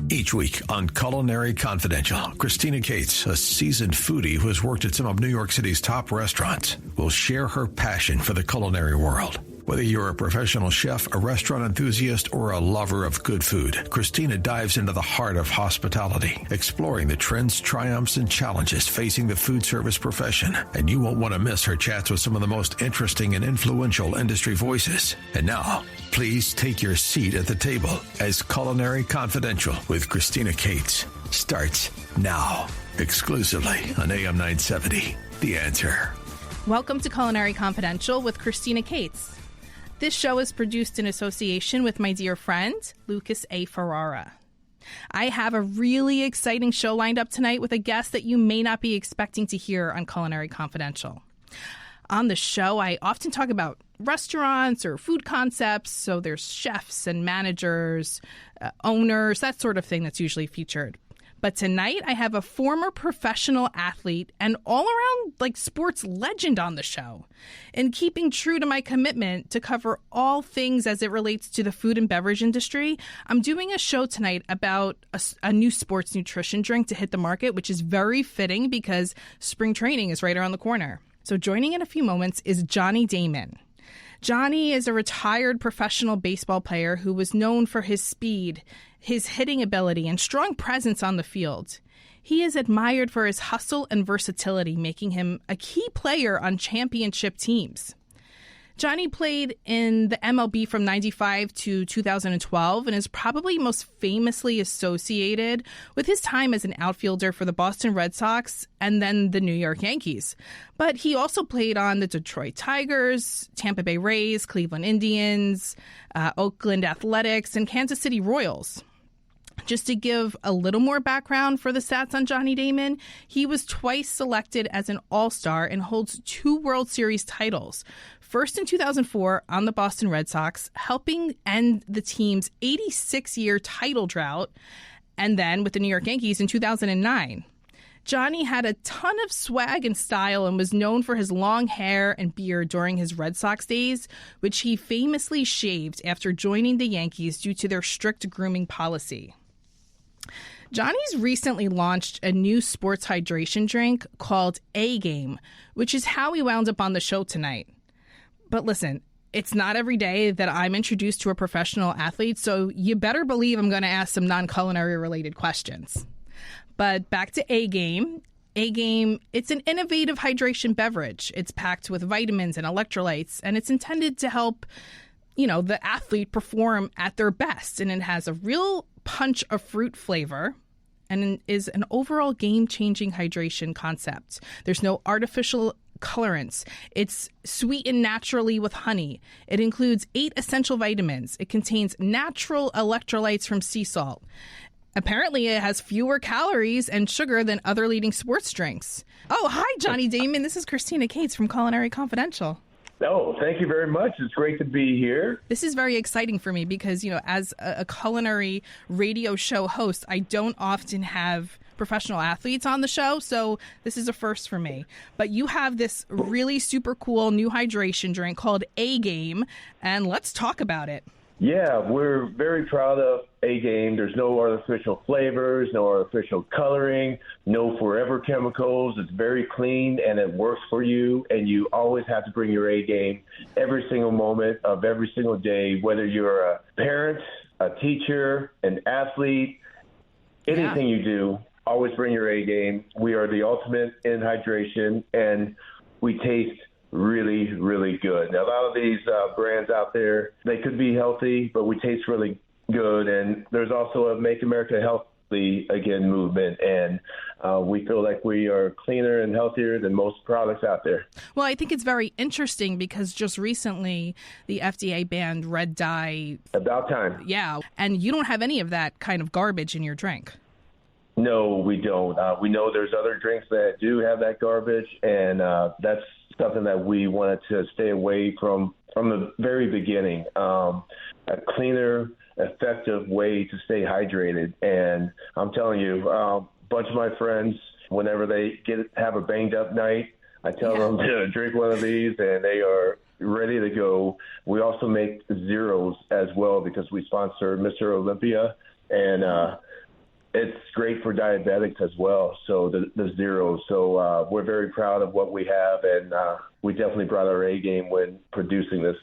Each week on Culinary Confidential, Christina Cates, a seasoned foodie who has worked at some of New York City's top restaurants, will share her passion for the culinary world. Whether you're a professional chef, a restaurant enthusiast, or a lover of good food, Christina dives into the heart of hospitality, exploring the trends, triumphs, and challenges facing the food service profession. And you won't want to miss her chats with some of the most interesting and influential industry voices. And now, please take your seat at the table as Culinary Confidential with Christina Cates starts now, exclusively on AM 970. The Answer. Welcome to Culinary Confidential with Christina Cates. This show is produced in association with my dear friend, Lucas A. Ferrara. I have a really exciting show lined up tonight with a guest that you may not be expecting to hear on Culinary Confidential. On the show, I often talk about restaurants or food concepts, so there's chefs and managers, owners, that sort of thing that's usually featured. But tonight, I have a former professional athlete and all-around sports legend on the show. And keeping true to my commitment to cover all things as it relates to the food and beverage industry, I'm doing a show tonight about a new sports nutrition drink to hit the market, which is very fitting because spring training is right around the corner. So joining in a few moments is Johnny Damon. Johnny is a retired professional baseball player who was known for his speed, his hitting ability, and strong presence on the field. He is admired for his hustle and versatility, making him a key player on championship teams. Johnny played in the MLB from 95 to 2012 and is probably most famously associated with his time as an outfielder for the Boston Red Sox and then the New York Yankees. But he also played on the Detroit Tigers, Tampa Bay Rays, Cleveland Indians, Oakland Athletics, and Kansas City Royals. Just to give a little more background for the stats on Johnny Damon, he was twice selected as an All-Star and holds 2 World Series titles. First in 2004 on the Boston Red Sox, helping end the team's 86-year title drought, and then with the New York Yankees in 2009. Johnny had a ton of swag and style and was known for his long hair and beard during his Red Sox days, which he famously shaved after joining the Yankees due to their strict grooming policy. Johnny's recently launched a new sports hydration drink called A-Game, which is how he wound up on the show tonight. But listen, it's not every day that I'm introduced to a professional athlete, so you better believe I'm going to ask some non-culinary related questions. But back to A-Game. A-Game, it's an innovative hydration beverage. It's packed with vitamins and electrolytes, and it's intended to help, the athlete perform at their best. And it has a real punch of fruit flavor and is an overall game-changing hydration concept. There's no artificial colorants. It's sweetened naturally with honey. It includes 8 essential vitamins. It contains natural electrolytes from sea salt. Apparently, it has fewer calories and sugar than other leading sports drinks. Oh, hi, Johnny Damon. This is Christina Cates from Culinary Confidential. Oh, thank you very much. It's great to be here. This is very exciting for me because, as a culinary radio show host, I don't often have professional athletes on the show, so this is a first for me. But you have this really super cool new hydration drink called A-Game, and let's talk about it. Yeah, we're very proud of A-Game. There's no artificial flavors, no artificial coloring, no forever chemicals. It's very clean, and it works for you, and you always have to bring your A-Game every single moment of every single day, whether you're a parent, a teacher, an athlete, anything you do. Always bring your A-Game. We are the ultimate in hydration, and we taste really, really good. Now, a lot of these brands out there, they could be healthy, but we taste really good. And there's also a Make America Healthy Again movement, and we feel like we are cleaner and healthier than most products out there. Well, I think it's very interesting because just recently the FDA banned red dye. About time. Yeah, and you don't have any of that kind of garbage in your drink. No, we don't. We know there's other drinks that do have that garbage, and that's something that we wanted to stay away from the very beginning. A cleaner, effective way to stay hydrated. And I'm telling you, a bunch of my friends, whenever they have a banged up night, I tell them to drink one of these, and they are ready to go. We also make zeros as well because we sponsor Mr. Olympia, and it's great for diabetics as well. So the zero. So we're very proud of what we have, and we definitely brought our A game when producing this.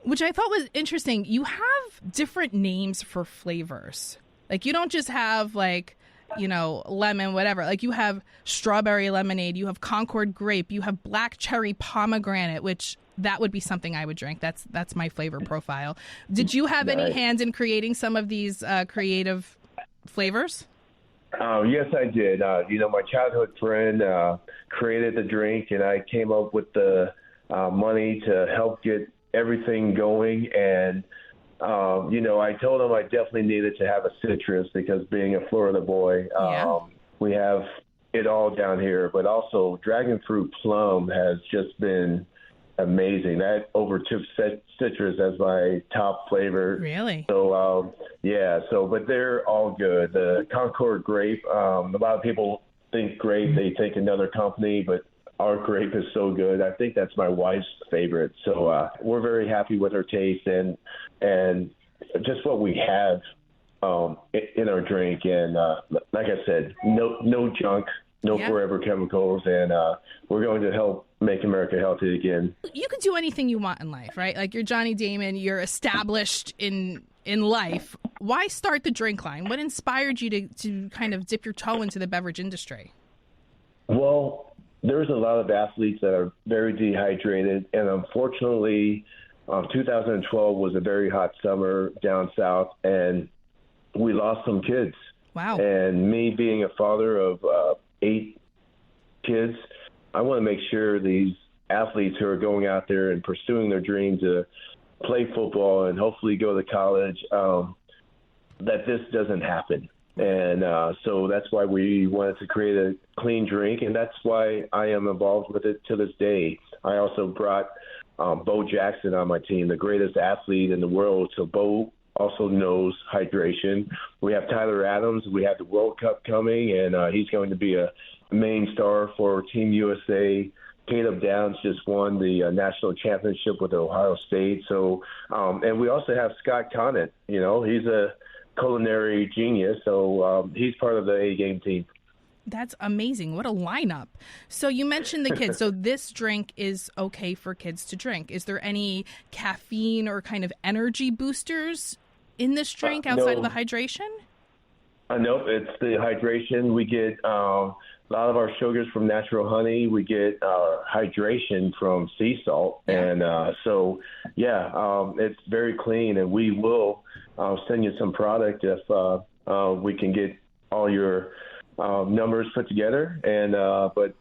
Which I thought was interesting. You have different names for flavors. Like, you don't just have, like, you know, lemon, whatever. Like, you have strawberry lemonade, you have Concord grape, you have black cherry pomegranate, which that would be something I would drink. That's my flavor profile. Did you have any hand in creating some of these creative flavors? Yes, I did. My childhood friend created the drink, and I came up with the money to help get everything going. And, I told him I definitely needed to have a citrus because being a Florida boy, we have it all down here. But also dragon fruit plum has just been amazing. That overtook citrus as my top flavor. Really? So, but they're all good. The Concord grape, a lot of people think grape, they think another company, but our grape is so good. I think that's my wife's favorite. So we're very happy with her taste and just what we have in our drink. And like I said, no junk, no forever chemicals, and we're going to help make America healthy again. You could do anything you want in life, right? Like, you're Johnny Damon, you're established in life. Why start the drink line? What inspired you to kind of dip your toe into the beverage industry? Well, there's a lot of athletes that are very dehydrated, and unfortunately, 2012 was a very hot summer down south, and we lost some kids. Wow. And me being a father of 8 kids, I want to make sure these athletes who are going out there and pursuing their dream to play football and hopefully go to college, that this doesn't happen. And so that's why we wanted to create a clean drink, and that's why I am involved with it to this day. I also brought Bo Jackson on my team, the greatest athlete in the world. So Bo also knows hydration. We have Tyler Adams. We have the World Cup coming, and he's going to be a main star for Team USA. Caleb Downs just won the national championship with Ohio State. So, and we also have Scott Conant. He's a culinary genius, so he's part of the A-game team. That's amazing. What a lineup. So you mentioned the kids. So this drink is okay for kids to drink. Is there any caffeine or kind of energy boosters in this drink outside of the hydration? No, it's the hydration. We get a lot of our sugars from natural honey. We get hydration from sea salt. And it's very clean, and we will send you some product if we can get all your numbers put together. And I would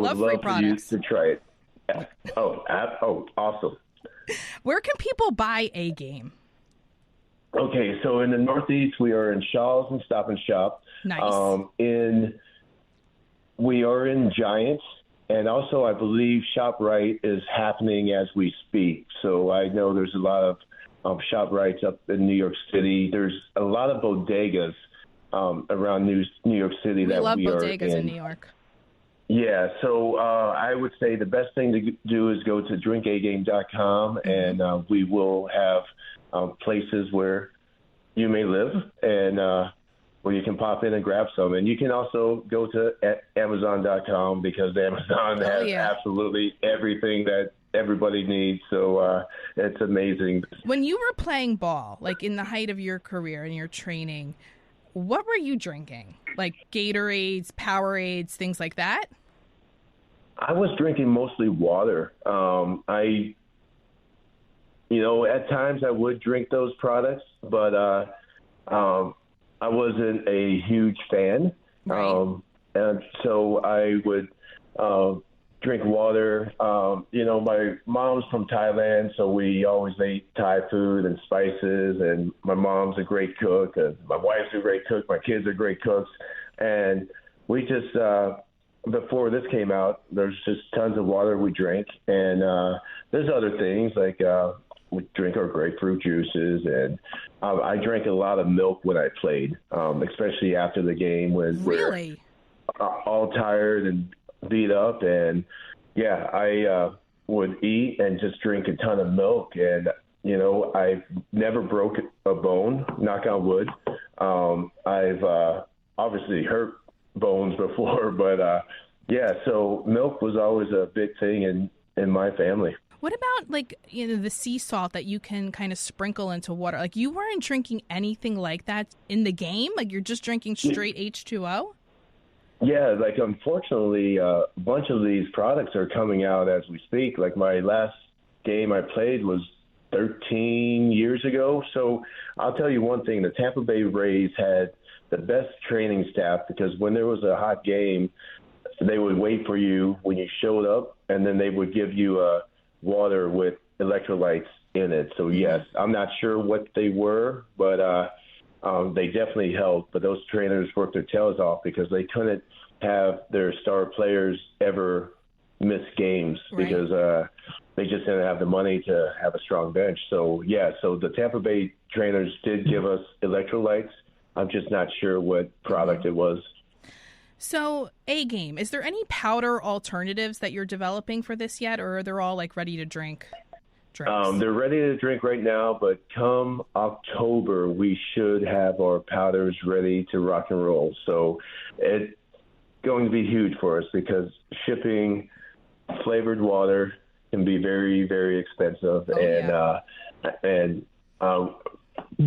love for you to try it. Yeah. Oh, awesome. Where can people buy A-Game? Okay, so in the Northeast, we are in Shaw's and Stop and Shop. Nice. We are in Giant, and also I believe ShopRite is happening as we speak. So I know there's a lot of ShopRites up in New York City. There's a lot of bodegas around New York City that we are in. We love bodegas in New York. Yeah, so I would say the best thing to do is go to drinkagame.com, and we will have places where you may live and where you can pop in and grab some. And you can also go to Amazon.com because Amazon has absolutely everything that everybody needs. So it's amazing. When you were playing ball, like in the height of your career and your training, what were you drinking? Like Gatorades, Powerades, things like that? I was drinking mostly water. At times I would drink those products, but I wasn't a huge fan. Right. And so I would drink water. My mom's from Thailand, so we always ate Thai food and spices, and my mom's a great cook, and my wife's a great cook, my kids are great cooks. And we just, before this came out, there's just tons of water we drank. And there's other things like we drink our grapefruit juices, and I drank a lot of milk when I played, especially after the game when we're all tired and beat up. And I would eat and just drink a ton of milk. And I never broke a bone, knock on wood. I've obviously hurt bones before, but yeah, so milk was always a big thing in my family. What about the sea salt that you can kind of sprinkle into water? Like you weren't drinking anything like that in the game? Like you're just drinking straight H2O? Yeah, unfortunately, a bunch of these products are coming out as we speak. Like my last game I played was 13 years ago. So I'll tell you one thing, the Tampa Bay Rays had the best training staff because when there was a hot game, they would wait for you when you showed up, and then they would give you water with electrolytes in it. So, yes, I'm not sure what they were, but they definitely helped. But those trainers worked their tails off because they couldn't have their star players ever miss games because they just didn't have the money to have a strong bench. So, yeah, so the Tampa Bay trainers did give us electrolytes. I'm just not sure what product it was. So, A-Game, is there any powder alternatives that you're developing for this yet, or are they all ready to drink drinks? They're ready to drink right now, but come October, we should have our powders ready to rock and roll. So it's going to be huge for us because shipping flavored water can be very, very expensive, and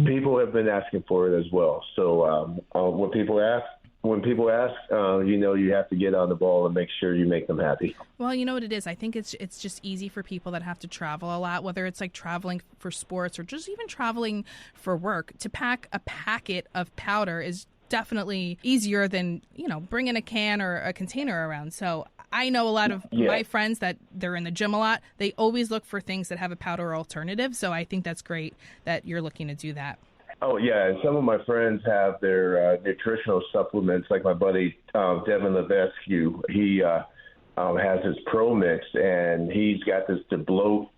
people have been asking for it as well. So when people ask, you have to get on the ball and make sure you make them happy. Well, you know what it is? I think it's just easy for people that have to travel a lot, whether it's traveling for sports or just even traveling for work. To pack a packet of powder is definitely easier than, bringing a can or a container around. So I know a lot of my friends that they're in the gym a lot. They always look for things that have a powder alternative. So I think that's great that you're looking to do that. Oh, yeah, and some of my friends have their nutritional supplements, like my buddy Damon, he has his Pro Mix, and he's got this to bloat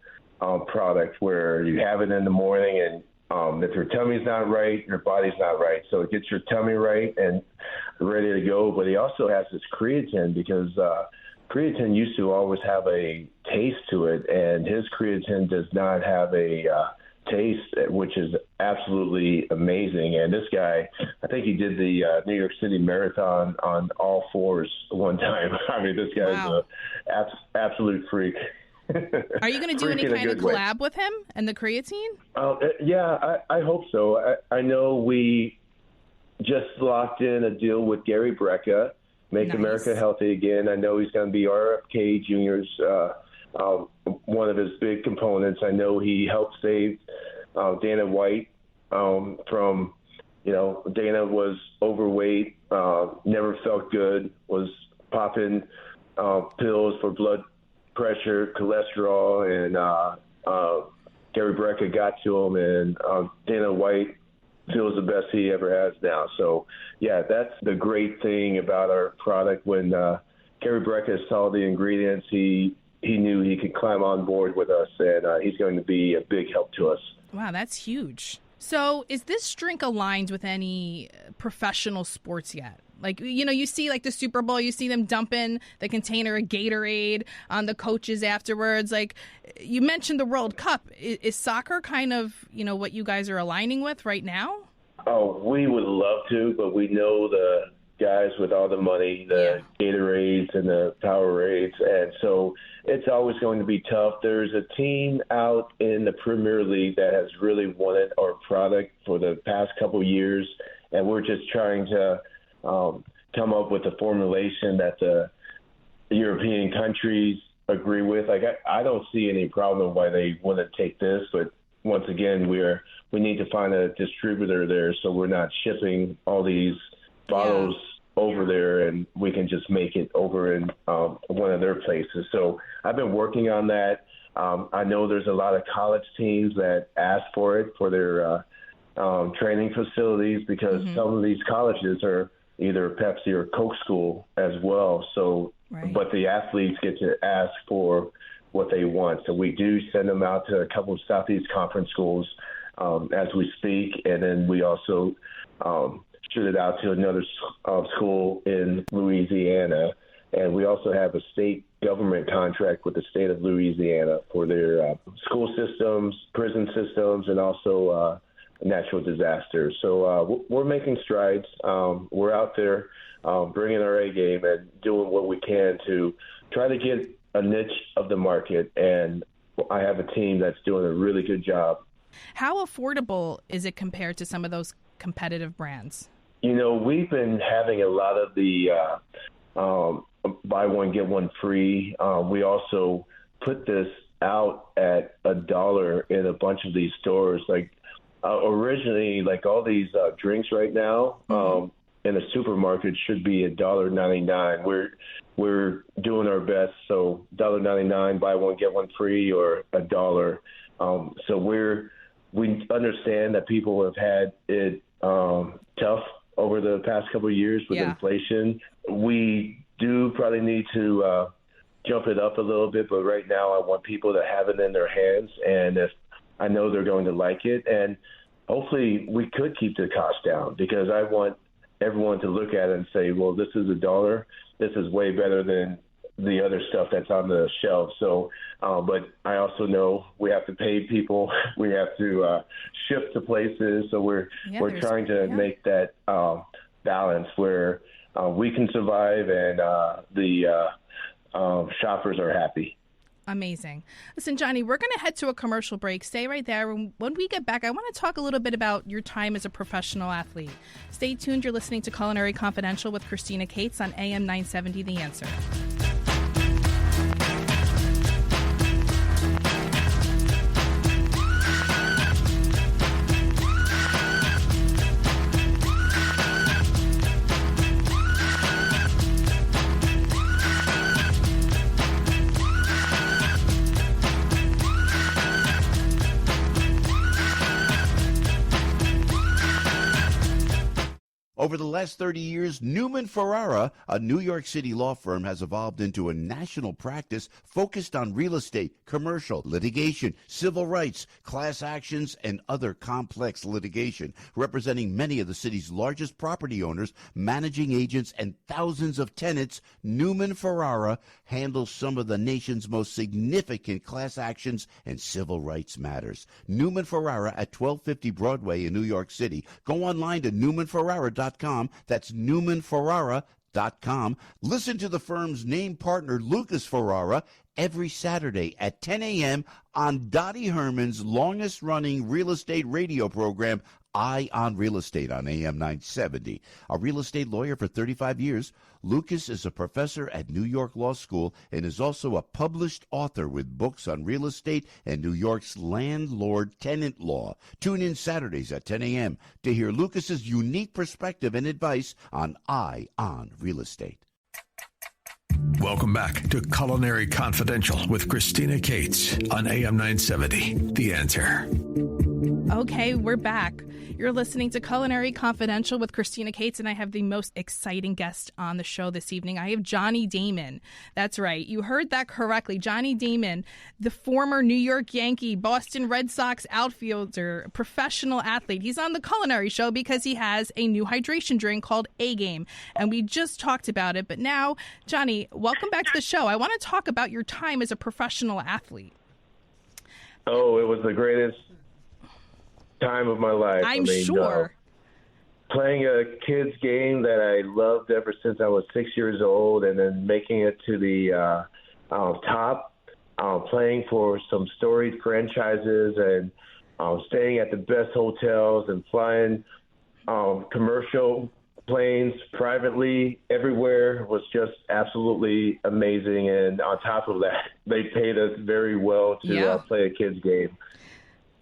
product where you have it in the morning, and if your tummy's not right, your body's not right. So it gets your tummy right and ready to go. But he also has this creatine because creatine used to always have a taste to it, and his creatine does not have a taste, which is absolutely amazing. And this guy, I think he did the New York City Marathon on all fours one time. I mean, this guy's an absolute freak. Are you going to do any kind of collab with him and the creatine? Yeah, I hope so. I know we just locked in a deal with Gary Brecka, Make America Healthy Again. I know he's going to be RFK Jr.'s one of his big components. I know he helped save Dana White from, Dana was overweight, never felt good, was popping pills for blood pressure, cholesterol, and Gary Brecka got to him, and Dana White feels the best he ever has now. So, yeah, that's the great thing about our product. When Gary Brecka saw the ingredients, he knew he could climb on board with us, and he's going to be a big help to us. Wow, that's huge. So is this drink aligned with any professional sports yet? You see the Super Bowl, you see them dumping the container of Gatorade on the coaches afterwards. You mentioned the World Cup. Is soccer kind of, what you guys are aligning with right now? Oh, we would love to, but we know the guys with all the money, the Gatorades and the Powerades, and so it's always going to be tough. There's a team out in the Premier League that has really wanted our product for the past couple of years, and we're just trying to come up with a formulation that the European countries agree with. I don't see any problem why they want to take this, but once again, we need to find a distributor there so we're not shipping all these bottles over there, and we can just make it over in one of their places. So I've been working on that. I know there's a lot of college teams that ask for it for their training facilities because some of these colleges are either Pepsi or Coke school as well. So, but the athletes get to ask for what they want. So we do send them out to a couple of Southeast Conference schools as we speak, and then we also shoot it out to another school in Louisiana, and we also have a state government contract with the state of Louisiana for their school systems, prison systems, and also natural disasters. So we're making strides. We're out there bringing our A game and doing what we can to try to get a niche of the market. And I have a team that's doing a really good job. How affordable is it compared to some of those competitive brands? We've been having a lot of the buy one, get one free. We also put this out at $1 in a bunch of these stores. Like originally, like all these drinks right now in a supermarket should be $1.99. We're doing our best. So $1.99, buy one, get one free, or $1. So we understand that people have had it tough over the past couple of years with inflation. We do probably need to jump it up a little bit, but right now I want people to have it in their hands, and if I know they're going to like it, and hopefully we could keep the cost down, because I want everyone to look at it and say, well, this is $1. This is way better than the other stuff that's on the shelf. So, but I also know we have to pay people. We have to ship to places. So we're trying to make that balance where we can survive and the shoppers are happy. Amazing. Listen, Johnny, we're going to head to a commercial break. Stay right there. When we get back, I want to talk a little bit about your time as a professional athlete. Stay tuned. You're listening to Culinary Confidential with Christina Cates on AM 970 The Answer. Over the last 30 years, Newman Ferrara, a New York City law firm, has evolved into a national practice focused on real estate, commercial, litigation, civil rights, class actions, and other complex litigation, representing many of the city's largest property owners, managing agents, and thousands of tenants. Newman Ferrara handles some of the nation's most significant class actions and civil rights matters. Newman Ferrara at 1250 Broadway in New York City. Go online to newmanferrara.com. That's newmanferrara.com. Listen to the firm's name partner, Lucas Ferrara, every Saturday at 10 a.m. on Dottie Herman's longest-running real estate radio program, Eye on Real Estate, on AM 970. A real estate lawyer for 35 years, Lucas is a professor at New York Law School and is also a published author with books on real estate and New York's landlord-tenant law. Tune in Saturdays at 10 a.m. to hear Lucas's unique perspective and advice on Eye on Real Estate. Welcome back to Culinary Confidential with Christina Cates on AM 970. The Answer. Okay, we're back. You're listening to Culinary Confidential with Christina Cates, and I have the most exciting guest on the show this evening. I have Johnny Damon. That's right. You heard that correctly. Johnny Damon, the former New York Yankee, Boston Red Sox outfielder, professional athlete. He's on the Culinary Show because he has a new hydration drink called A-Game, and we just talked about it. But now, Johnny, welcome back to the show. I want to talk about your time as a professional athlete. Oh, it was the greatest time of my life. I'm sure. Playing a kid's game that I loved ever since I was 6 years old, and then making it to the top, playing for some storied franchises, and staying at the best hotels and flying commercial planes privately everywhere was just absolutely amazing. And on top of that, they paid us very well to play a kid's game.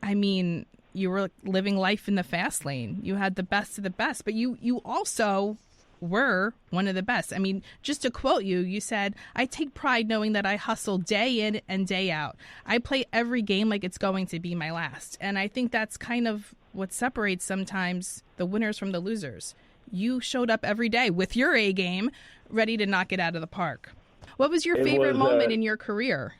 I mean, you were living life in the fast lane. You had the best of the best, but you also were one of the best. I mean, just to quote you, you said, "I take pride knowing that I hustle day in and day out. I play every game like it's going to be my last." And I think that's kind of what separates sometimes the winners from the losers. You showed up every day with your A game, ready to knock it out of the park. What was your favorite moment in your career?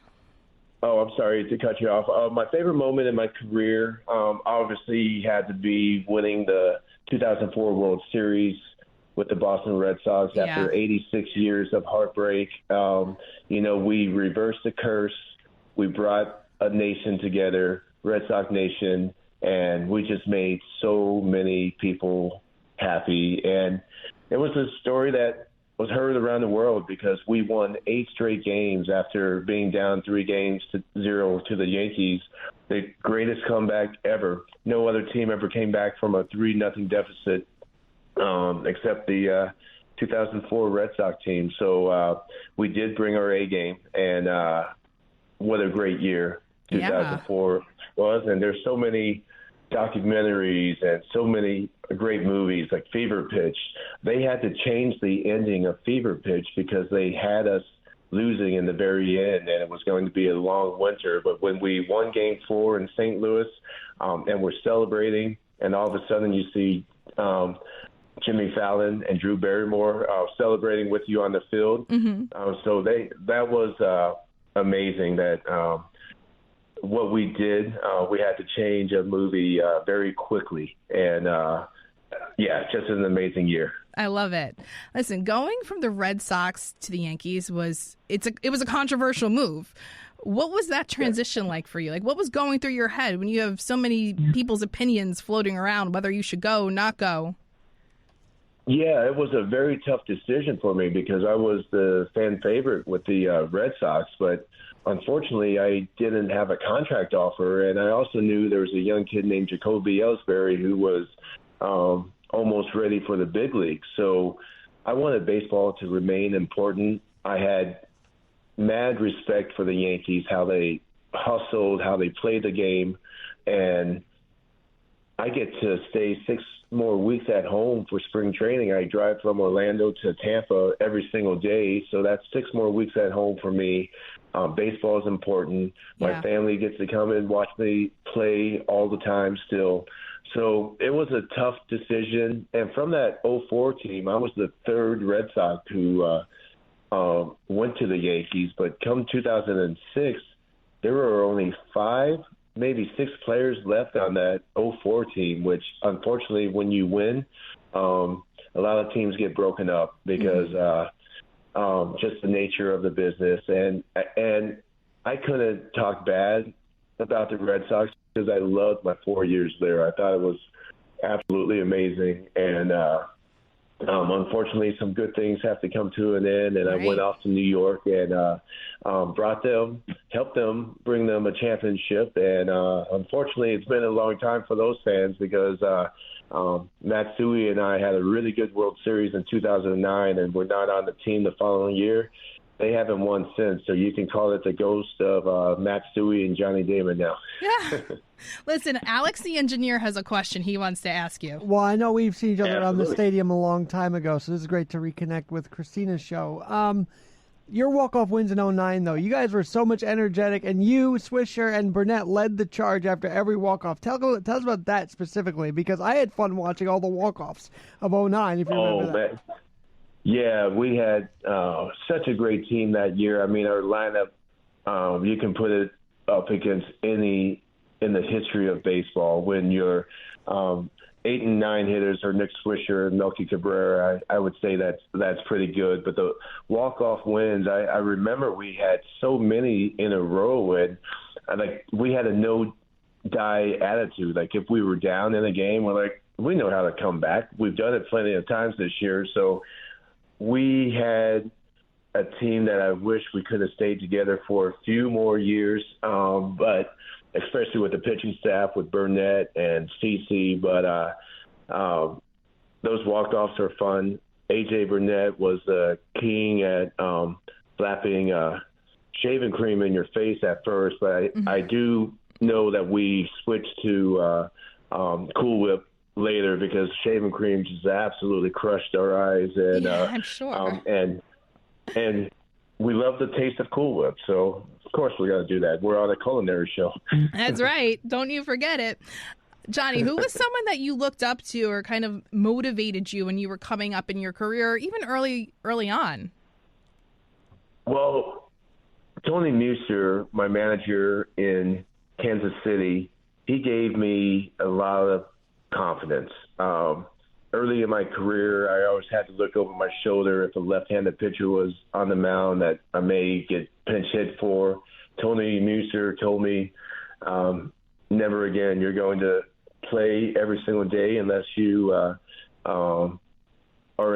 Oh, I'm sorry to cut you off. My favorite moment in my career obviously had to be winning the 2004 World Series with the Boston Red Sox after 86 years of heartbreak. We reversed the curse. We brought a nation together, Red Sox Nation, and we just made so many people happy. And it was a story that was heard around the world because we won 8 straight games after being down 3-0 to the Yankees, the greatest comeback ever. No other team ever came back from a 3-0 deficit except the 2004 Red Sox team. So we did bring our A game, and what a great year 2004 was. And there's so many documentaries and so many great movies like Fever Pitch. They had to change the ending of Fever Pitch because they had us losing in the very end, and it was going to be a long winter. But when we won Game 4 in St. Louis, and we're celebrating, and all of a sudden you see Jimmy Fallon and Drew Barrymore celebrating with you on the field. So that was amazing that what we did, we had to change a movie very quickly. And, just an amazing year. I love it. Listen, going from the Red Sox to the Yankees it was a controversial move. What was that transition like for you? Like, what was going through your head when you have so many people's opinions floating around, whether you should go, not go? Yeah, it was a very tough decision for me because I was the fan favorite with the Red Sox, but unfortunately I didn't have a contract offer, and I also knew there was a young kid named Jacoby Ellsbury who was almost ready for the big leagues. So I wanted baseball to remain important. I had mad respect for the Yankees, how they hustled, how they played the game, and I get to stay 6 more weeks at home for spring training. I drive from Orlando to Tampa every single day, so that's 6 more weeks at home for me. Baseball is important. My family gets to come and watch me play all the time still. So it was a tough decision. And from that 04 team, I was the 3rd Red Sox who went to the Yankees. But come 2006, there were only 5, maybe 6 players left on that 04 team, which unfortunately when you win, a lot of teams get broken up because just the nature of the business. And I couldn't talk bad about the Red Sox because I loved my 4 years there. I thought it was absolutely amazing. And unfortunately, some good things have to come to an end. And I went off to New York and helped them, bring them a championship. And unfortunately, it's been a long time for those fans because Matsui and I had a really good World Series in 2009, and we're not on the team the following year. They haven't won since, so you can call it the ghost of Matsui and Johnny Damon now. Yeah. Listen, Alex the engineer has a question he wants to ask you. Well, I know we've seen each other around the stadium a long time ago, so this is great to reconnect with Christina's show. Your walk-off wins in 2009, though. You guys were so much energetic, and you, Swisher, and Burnett led the charge after every walk-off. Tell us about that specifically, because I had fun watching all the walk-offs of 2009, if you remember that. Man. Yeah, we had such a great team that year. I mean, our lineup, you can put it up against any in the history of baseball. When your 8 and 9 hitters are Nick Swisher and Melky Cabrera, I would say that's pretty good. But the walk-off wins, I remember we had so many in a row, and we had a no-die attitude. Like, if we were down in a game, we're like, we know how to come back. We've done it plenty of times this year. So we had a team that I wish we could have stayed together for a few more years, but especially with the pitching staff with Burnett and CeCe. But those walk-offs are fun. A.J. Burnett was the king at slapping shaving cream in your face at first, but I do know that we switched to Cool Whip later because shaving cream just absolutely crushed our eyes. And I'm sure. And we love the taste of Cool Whip, so of course we got to do that. We're on a culinary show. That's right. Don't you forget it. Johnny, who was someone that you looked up to or kind of motivated you when you were coming up in your career, even early on? Well, Tony Muser, my manager in Kansas City, he gave me a lot of confidence. Early in my career, I always had to look over my shoulder if a left-handed pitcher was on the mound that I may get pinch hit for. Tony Muser told me, never again. You're going to play every single day unless you are in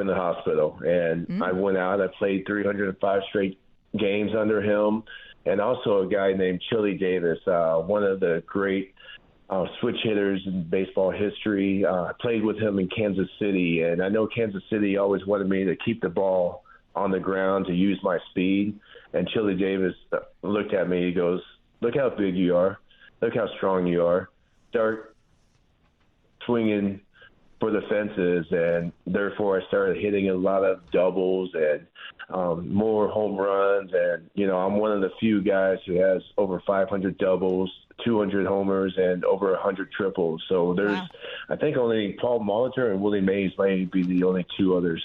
the hospital. And I went out. I played 305 straight games under him, and also a guy named Chili Davis, one of the great switch hitters in baseball history. I played with him in Kansas City, and I know Kansas City always wanted me to keep the ball on the ground to use my speed. And Chili Davis looked at me. He goes, "Look how big you are. Look how strong you are. Start swinging for the fences." And therefore I started hitting a lot of doubles and more home runs. And, I'm one of the few guys who has over 500 doubles, 200 homers, and over 100 triples. So there's, I think only Paul Molitor and Willie Mays might be the only two others.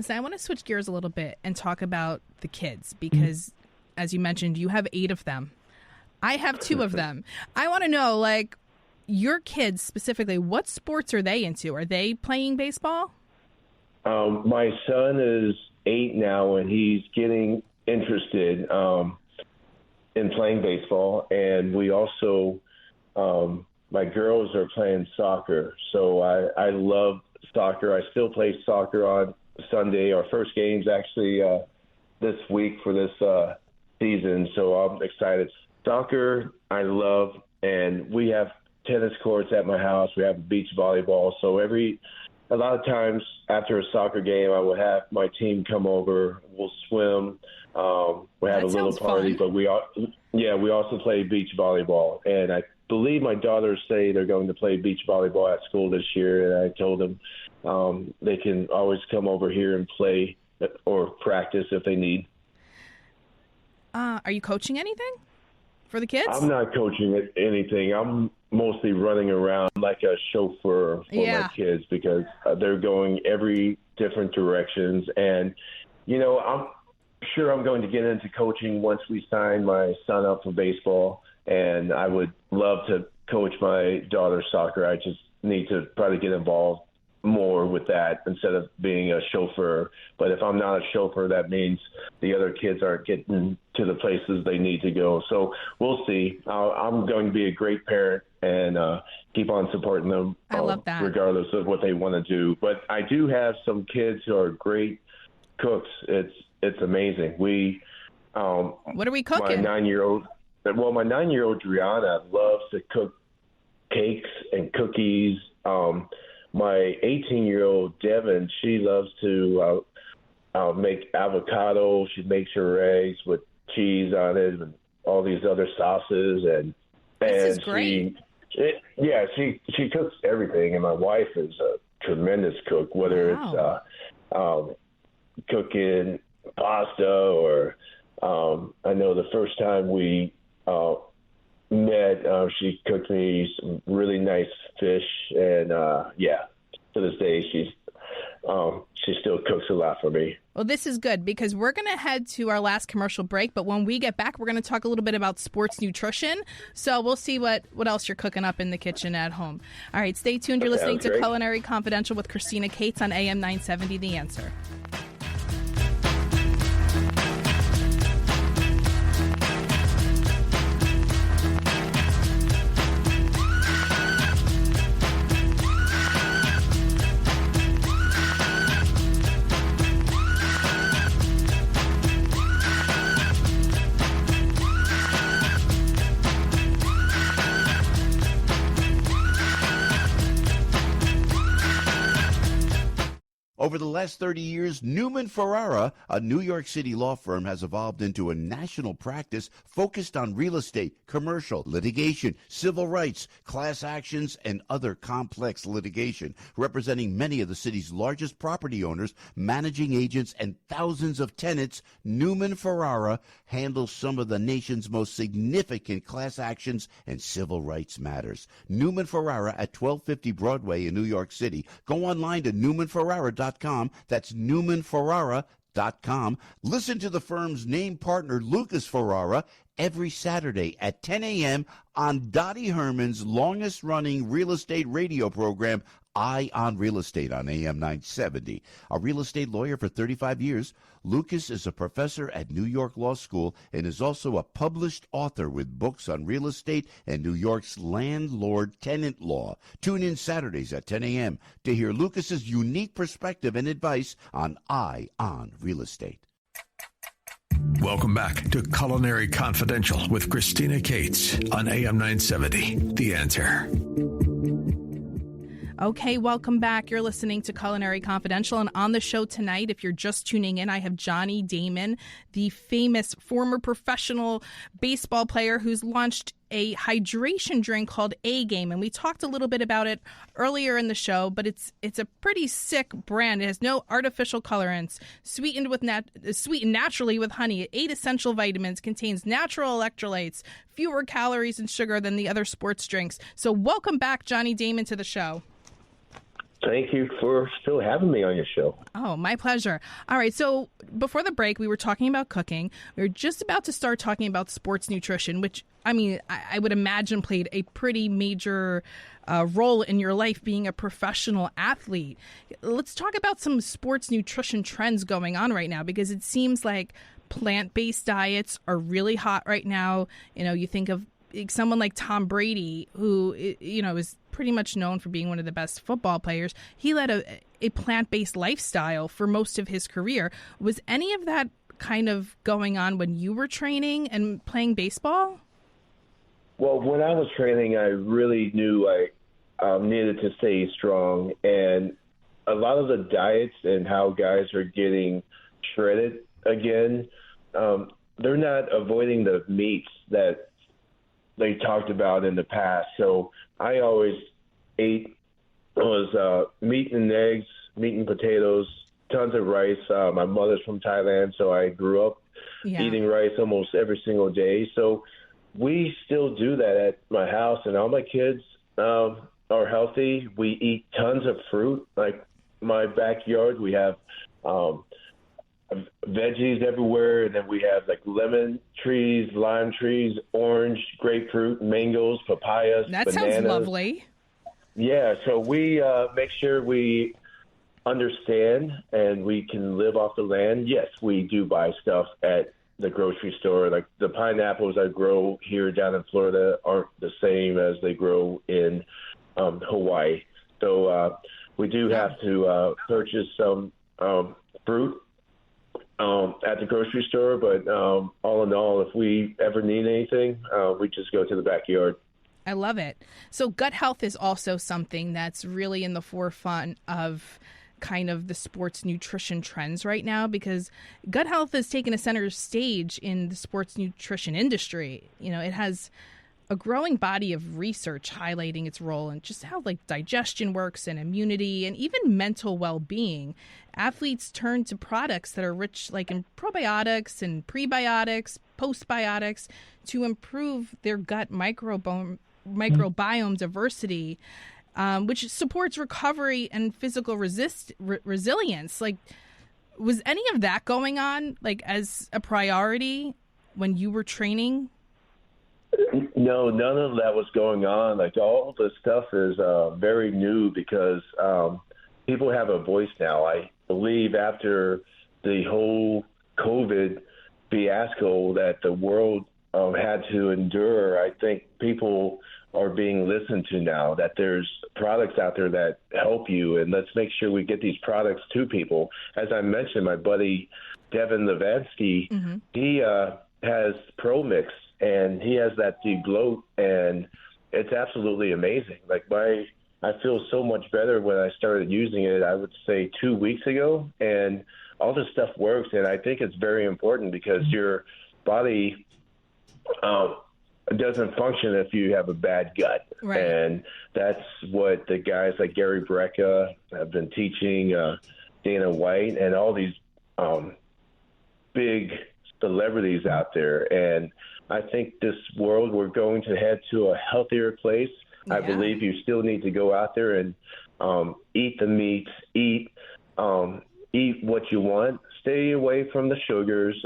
So I want to switch gears a little bit and talk about the kids because, as you mentioned, you have 8 of them. I have 2 of them. I want to know, your kids specifically, what sports are they into? Are they playing baseball? My son is 8 now, and he's getting interested in playing baseball. And we also, my girls are playing soccer. So I love soccer. I still play soccer on Sunday. Our first game's actually this week for this season. So I'm excited. Soccer, I love, and we have tennis courts at my house. We have beach volleyball. So a lot of times after a soccer game, I would have my team come over. We'll swim. We have a little party, but we also play beach volleyball. And I believe my daughters say they're going to play beach volleyball at school this year. And I told them they can always come over here and play or practice if they need. Are you coaching anything for the kids? I'm not coaching anything. I'm mostly running around like a chauffeur for my kids because they're going every different directions. And, I'm sure I'm going to get into coaching once we sign my son up for baseball. And I would love to coach my daughter's soccer. I just need to probably get involved more with that instead of being a chauffeur. But if I'm not a chauffeur, that means the other kids aren't getting to the places they need to go. So we'll see. I'm going to be a great parent and keep on supporting them. I love that. Regardless of what they want to do. But I do have some kids who are great cooks. It's amazing. What are we cooking? My 9-year-old Driana loves to cook cakes and cookies. My 18-year-old Devin, she loves to make avocado. She makes her eggs with cheese on it and all these other sauces. And this is great. She cooks everything. And my wife is a tremendous cook, whether it's cooking pasta or I know the first time we met, she cooked me some really nice fish, and to this day she still cooks a lot for me. Well, this is good because we're going to head to our last commercial break, but when we get back, we're going to talk a little bit about sports nutrition. So we'll see what else you're cooking up in the kitchen at home. All right, stay tuned. You're listening to Culinary Confidential with Christina Cates on AM 970 The Answer. Over the last 30 years, Newman Ferrara, a New York City law firm, has evolved into a national practice focused on real estate, commercial, litigation, civil rights, class actions, and other complex litigation, representing many of the city's largest property owners, managing agents, and thousands of tenants. Newman Ferrara handles some of the nation's most significant class actions and civil rights matters. Newman Ferrara at 1250 Broadway in New York City. Go online to newmanferrara.com. That's newmanferrara.com. Listen to the firm's name partner, Lucas Ferrara, every Saturday at 10 a.m. on Dottie Herman's longest-running real estate radio program, Eye on Real Estate on AM 970. A real estate lawyer for 35 years, Lucas is a professor at New York Law School and is also a published author with books on real estate and New York's landlord-tenant law. Tune in Saturdays at 10 a.m. to hear Lucas's unique perspective and advice on Eye on Real Estate. Welcome back to Culinary Confidential with Christina Cates on AM 970. The Answer. Okay, welcome back. You're listening to Culinary Confidential, and on the show tonight, if you're just tuning in, I have Johnny Damon, the famous former professional baseball player who's launched a hydration drink called A-Game, and we talked a little bit about it earlier in the show, but it's a pretty sick brand. It has no artificial colorants, sweetened naturally with honey, 8 essential vitamins, contains natural electrolytes, fewer calories and sugar than the other sports drinks. So welcome back, Johnny Damon, to the show. Thank you for still having me on your show. Oh, my pleasure. All right. So before the break, we were talking about cooking. We were just about to start talking about sports nutrition, which, I mean, I would imagine played a pretty major role in your life being a professional athlete. Let's talk about some sports nutrition trends going on right now, because it seems like plant-based diets are really hot right now. You know, you think of someone like Tom Brady, who, you know, is pretty much known for being one of the best football players. He led a plant-based lifestyle for most of his career. Was any of that kind of going on when you were training and playing baseball? Well, when I was training, I really knew I needed to stay strong. And a lot of the diets and how guys are getting shredded again, they're not avoiding the meats that they talked about in the past. So I always ate meat and eggs, meat and potatoes, tons of rice. My mother's from Thailand, so I grew up eating rice almost every single day. So we still do that at my house, and all my kids are healthy. We eat tons of fruit. Like my backyard, we have veggies everywhere, and then we have like lemon trees, lime trees, orange, grapefruit, mangoes, papayas, that bananas. Sounds lovely. Yeah, so we make sure we understand and we can live off the land. Yes, we do buy stuff at the grocery store. Like the pineapples I grow here down in Florida aren't the same as they grow in Hawaii. So we do have to purchase some fruit at the grocery store, but all in all, if we ever need anything, we just go to the backyard. I love it. So gut health is also something that's really in the forefront of kind of the sports nutrition trends right now, because gut health has taken a center stage in the sports nutrition industry. You know, it has a growing body of research highlighting its role in just how like digestion works and immunity and even mental well-being. Athletes turn to products that are rich like in probiotics and prebiotics, postbiotics to improve their gut microbiome diversity, which supports recovery and physical resilience. Like, was any of that going on like as a priority when you were training? No, none of that was going on. Like all the stuff is very new because people have a voice now. I believe after the whole COVID fiasco that the world had to endure, I think people are being listened to now, that there's products out there that help you, and let's make sure we get these products to people. As I mentioned, my buddy Devin Levansky, he has ProMix, and he has that degloat, and it's absolutely amazing. Like I feel so much better when I started using it, I would say 2 weeks ago, and all this stuff works, and I think it's very important because your body doesn't function if you have a bad gut. Right. And that's what the guys like Gary Brecka have been teaching, Dana White, and all these big celebrities out there. And I think this world, we're going to head to a healthier place. Yeah. I believe you still need to go out there and eat the meats, eat what you want, stay away from the sugars,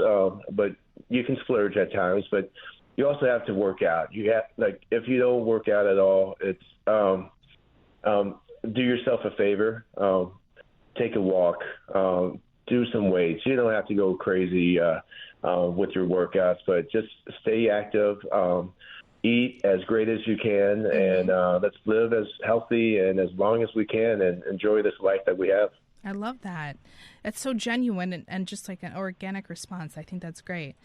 but you can splurge at times, but you also have to work out. You have, like, if you don't work out at all, it's do yourself a favor. Take a walk. Do some weights. You don't have to go crazy with your workouts, but just stay active. Eat as great as you can, and let's live as healthy and as long as we can and enjoy this life that we have. I love that. It's so genuine and just like an organic response. I think that's great.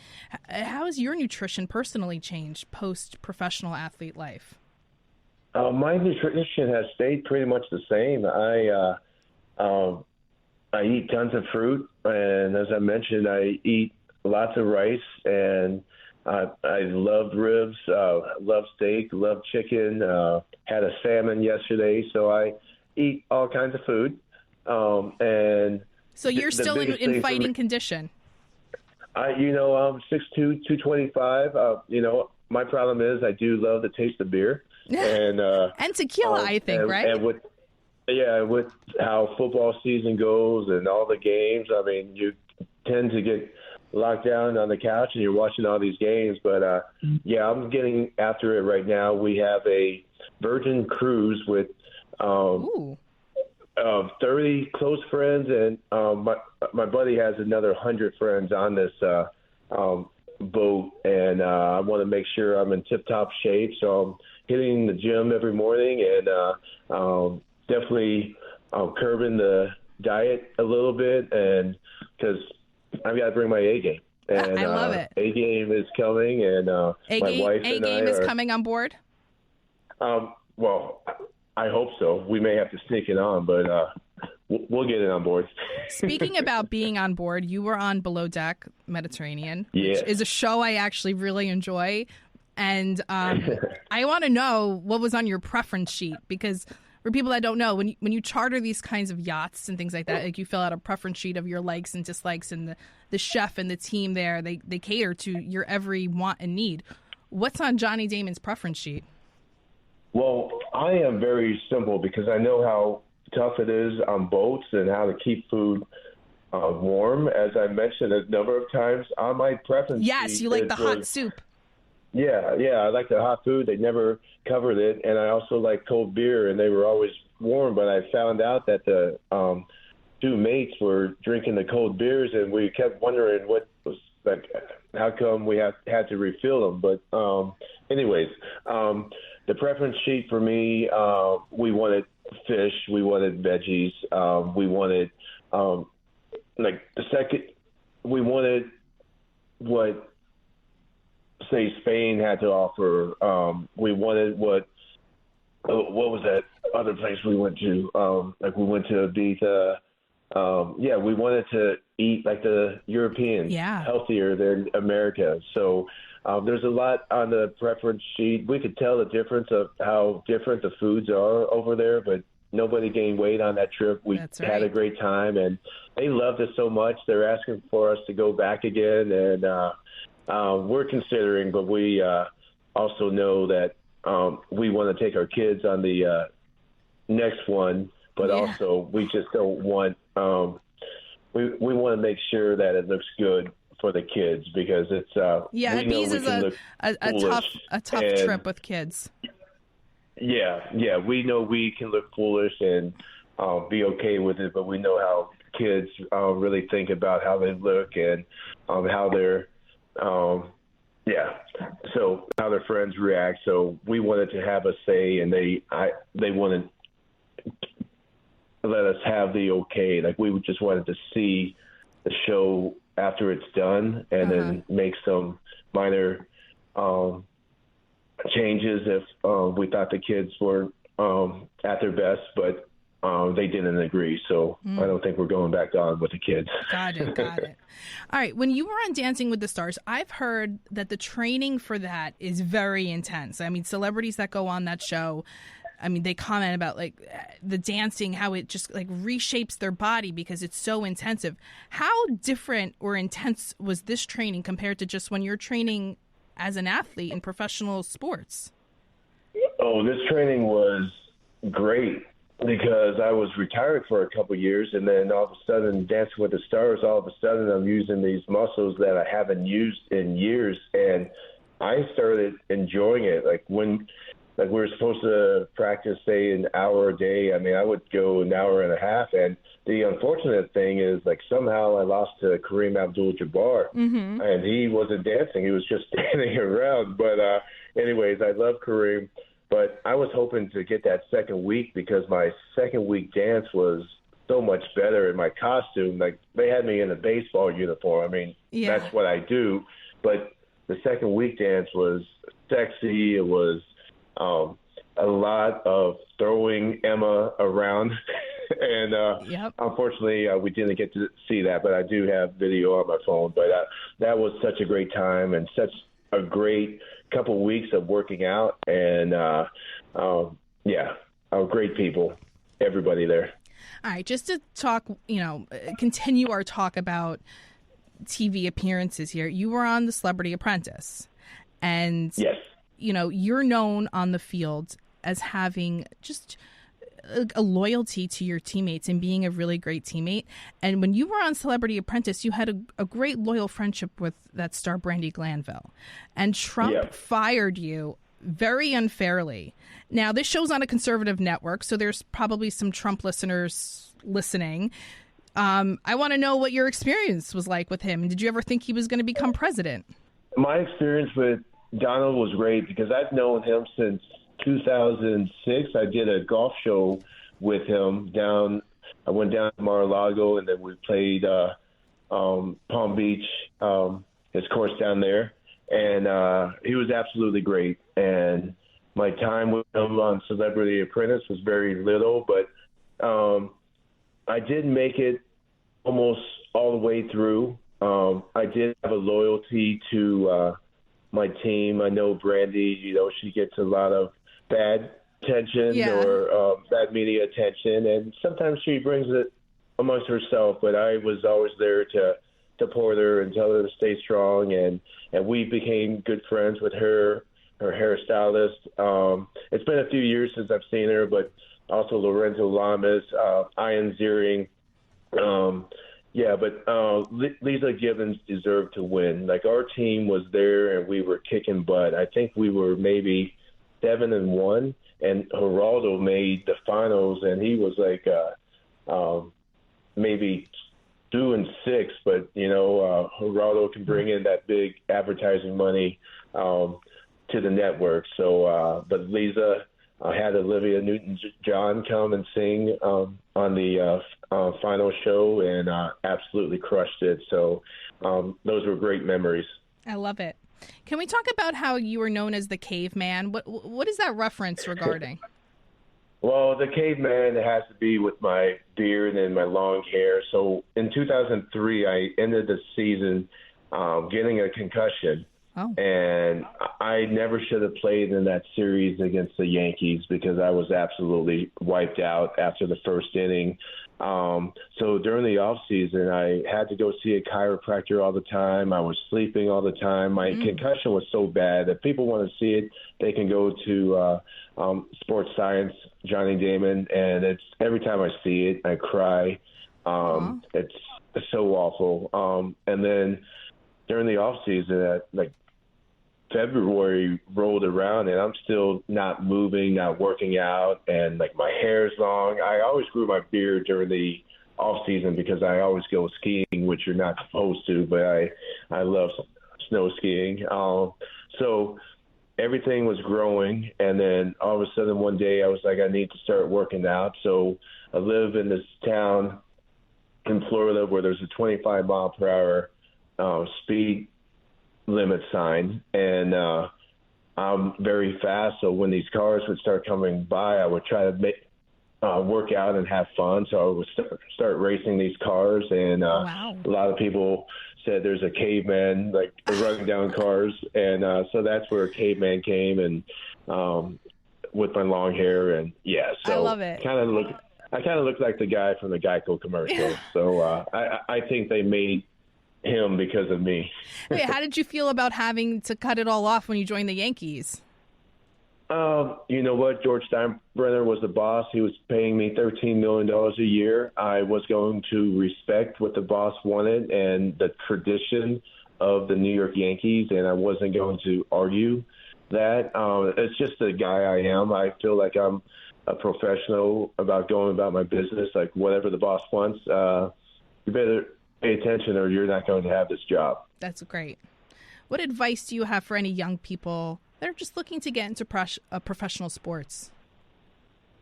How has your nutrition personally changed post-professional athlete life? My nutrition has stayed pretty much the same. I eat tons of fruit, and as I mentioned, I eat lots of rice, and I love ribs, love steak, love chicken, had a salmon yesterday, so I eat all kinds of food. And so you're still in fighting condition. I'm 6'2", 225. My problem is I do love the taste of beer and tequila, I think, right? And with how football season goes and all the games, I mean, you tend to get locked down on the couch and you're watching all these games. But I'm getting after it right now. We have a Virgin cruise with 30 close friends, and my buddy has another 100 friends on this boat, and I want to make sure I'm in tip-top shape. So I'm hitting the gym every morning and definitely curbing the diet a little bit, and because I've got to bring my A game. And I love it. A game is coming, and my wife and I is coming on board. Well, I hope so. We may have to sneak it on, but we'll get it on board. Speaking about being on board, you were on Below Deck Mediterranean, which is a show I actually really enjoy. And I want to know what was on your preference sheet, because for people that don't know, when you charter these kinds of yachts and things like that, like you fill out a preference sheet of your likes and dislikes, and the chef and the team there, they cater to your every want and need. What's on Johnny Damon's preference sheet? Well, I am very simple because I know how tough it is on boats and how to keep food warm. As I mentioned a number of times, on my preference sheet, you like the hot soup. Yeah, I like the hot food. They never covered it. And I also like cold beer, and they were always warm. But I found out that the two mates were drinking the cold beers, and we kept wondering what was like, how come we had to refill them. But anyways, the preference sheet for me, we wanted fish, we wanted veggies, we wanted we wanted what, say, Spain had to offer. We wanted what was that other place we went to? We went to Ibiza. We wanted to eat like the Europeans, healthier than America. So there's a lot on the preference sheet. We could tell the difference of how different the foods are over there, but nobody gained weight on that trip. We had a great time, and they loved us so much. They're asking for us to go back again, and we're considering, but we also know that we want to take our kids on the next one, but also we just don't want we want to make sure that it looks good for the kids, because it's Ibiza is a tough trip with kids. Yeah, we know we can look foolish and be okay with it, but we know how kids really think about how they look and how they're so how their friends react. So we wanted to have a say, and they wanted to let us have the okay. Like, we just wanted to see the show after it's done, and then make some minor changes if we thought the kids were at their best, but they didn't agree. So I don't think we're going back on with the kids. Got it. All right. When you were on Dancing with the Stars, I've heard that the training for that is very intense. I mean, celebrities that go on that show, I mean, they comment about like the dancing, how it just like reshapes their body because it's so intensive. How different or intense was this training compared to just when you're training as an athlete in professional sports? Oh, this training was great because I was retired for a couple of years, and then all of a sudden, Dancing with the Stars, all of a sudden I'm using these muscles that I haven't used in years, and I started enjoying it. Like, when like we were supposed to practice, say, an hour a day. I mean, I would go an hour and a half. And the unfortunate thing is, like, somehow I lost to Kareem Abdul-Jabbar, and he wasn't dancing. He was just standing around. But anyways, I love Kareem. But I was hoping to get that second week because my second week dance was so much better in my costume. Like, they had me in a baseball uniform. I mean, that's what I do. But the second week dance was sexy. It was a lot of throwing Emma around. And unfortunately, we didn't get to see that. But I do have video on my phone. But that was such a great time and such a great couple weeks of working out. And, great people, everybody there. All right, just to talk, continue our talk about TV appearances here. You were on The Celebrity Apprentice, and yes, you're known on the field as having just a loyalty to your teammates and being a really great teammate. And when you were on Celebrity Apprentice, you had a great loyal friendship with that star Brandi Glanville, and Trump fired you very unfairly. Now, this show's on a conservative network, so there's probably some Trump listeners listening. I want to know what your experience was like with him. Did you ever think he was going to become president? My experience with Donald was great because I've known him since 2006. I did a golf show with him I went down to Mar-a-Lago, and then we played Palm Beach, his course down there. And he was absolutely great. And my time with him on Celebrity Apprentice was very little, but I did make it almost all the way through. I did have a loyalty to my team. I know Brandi, she gets a lot of bad attention or bad media attention, and sometimes she brings it amongst herself, but I was always there to support her and tell her to stay strong, and we became good friends with her hairstylist. It's been a few years since I've seen her, but also Lorenzo Lamas, Ian Ziering. Lisa Gibbons deserved to win. Like, our team was there and we were kicking butt. I think we were maybe 7-1, and Geraldo made the finals, and he was like maybe 2-6. But Geraldo can bring in that big advertising money to the network. So, but Lisa had Olivia Newton-John come and sing on the final show, and absolutely crushed it. So those were great memories. I love it. Can we talk about how you were known as the caveman? What is that reference regarding? Well, the caveman has to be with my beard and my long hair. So in 2003, I ended the season getting a concussion. Oh. And I never should have played in that series against the Yankees because I was absolutely wiped out after the first inning. So during the off season, I had to go see a chiropractor all the time. I was sleeping all the time. My concussion was so bad that people want to see it. They can go to Sports Science, Johnny Damon, and it's every time I see it, I cry. It's so awful. And then during the off season, like February rolled around and I'm still not moving, not working out, and like my hair's long. I always grew my beard during the off season because I always go skiing, which you're not supposed to, but I love snow skiing. So everything was growing, and then all of a sudden one day I was like, I need to start working out. So I live in this town in Florida where there's a 25 mile per hour speed limit sign, and I'm very fast, so when these cars would start coming by, I would try to work out and have fun. So I would start racing these cars, and a lot of people said there's a caveman like running down cars, and so that's where caveman came, and with my long hair, and so I love it. I kind of look like the guy from the Geico commercial. So I think they made him because of me. Wait, how did you feel about having to cut it all off when you joined the Yankees? You know what? George Steinbrenner was the boss. He was paying me $13 million a year. I was going to respect what the boss wanted and the tradition of the New York Yankees, and I wasn't going to argue. that. It's just the guy I am. I feel like I'm a professional about going about my business. Like whatever the boss wants, you better pay attention or you're not going to have this job. That's great. What advice do you have for any young people that are just looking to get into professional sports?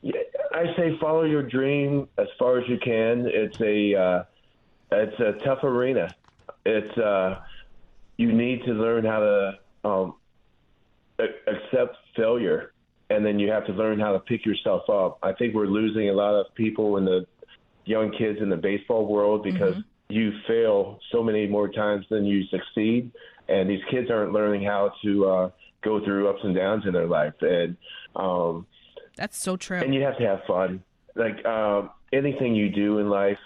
Yeah, I say follow your dream as far as you can. It's a tough arena. It's you need to learn how to accept failure, and then you have to learn how to pick yourself up. I think we're losing a lot of people in the young kids in the baseball world because you fail so many more times than you succeed, and these kids aren't learning how to go through ups and downs in their life. And that's so true. And you have to have fun. Like anything you do in life,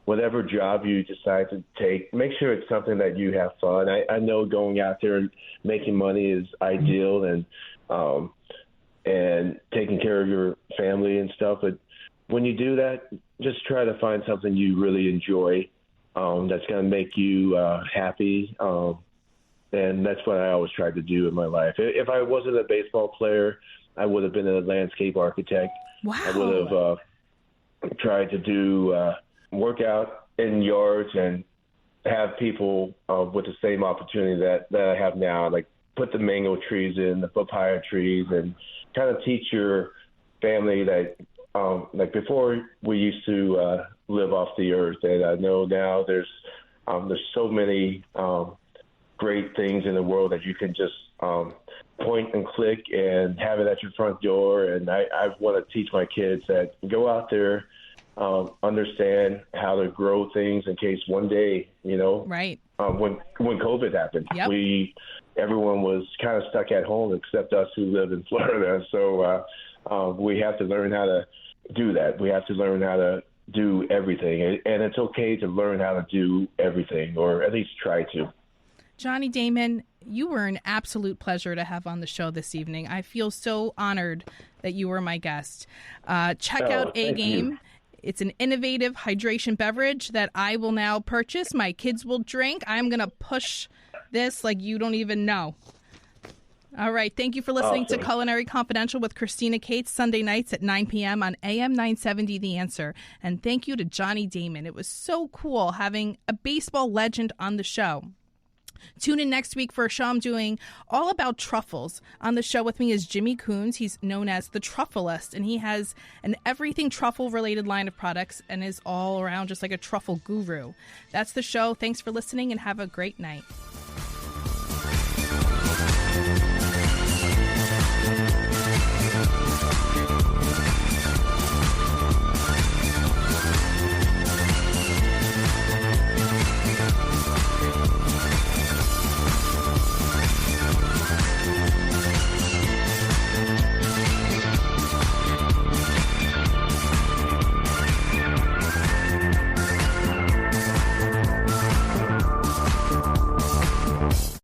whatever job you decide to take, make sure it's something that you have fun. I know going out there and making money is ideal and taking care of your family and stuff, but when you do that, just try to find something you really enjoy that's going to make you happy. And that's what I always tried to do in my life. If I wasn't a baseball player, I would have been a landscape architect. Wow. I would have tried to do work out in yards and have people with the same opportunity that I have now, like put the mango trees in, the papaya trees, and kind of teach your family that like before we used to live off the earth. And I know now there's so many great things in the world that you can just point and click and have it at your front door. And I want to teach my kids that go out there, understand how to grow things in case one day, right. When COVID happened, yep. Everyone was kind of stuck at home except us who live in Florida. So we have to learn how to do that. We have to learn how to do everything. And it's okay to learn how to do everything, or at least try to. Johnny Damon, you were an absolute pleasure to have on the show this evening. I feel so honored that you were my guest. Check out A Game. It's an innovative hydration beverage that I will now purchase. My kids will drink. I'm going to push this like you don't even know. All right. Thank you for listening to Culinary Confidential with Christina Cates, Sunday nights at 9 p.m. on AM 970 The Answer. And thank you to Johnny Damon. It was so cool having a baseball legend on the show. Tune in next week for a show I'm doing all about truffles. On the show with me is Jimmy Coons. He's known as the Truffleist, and he has an everything truffle-related line of products and is all around just like a truffle guru. That's the show. Thanks for listening, and have a great night.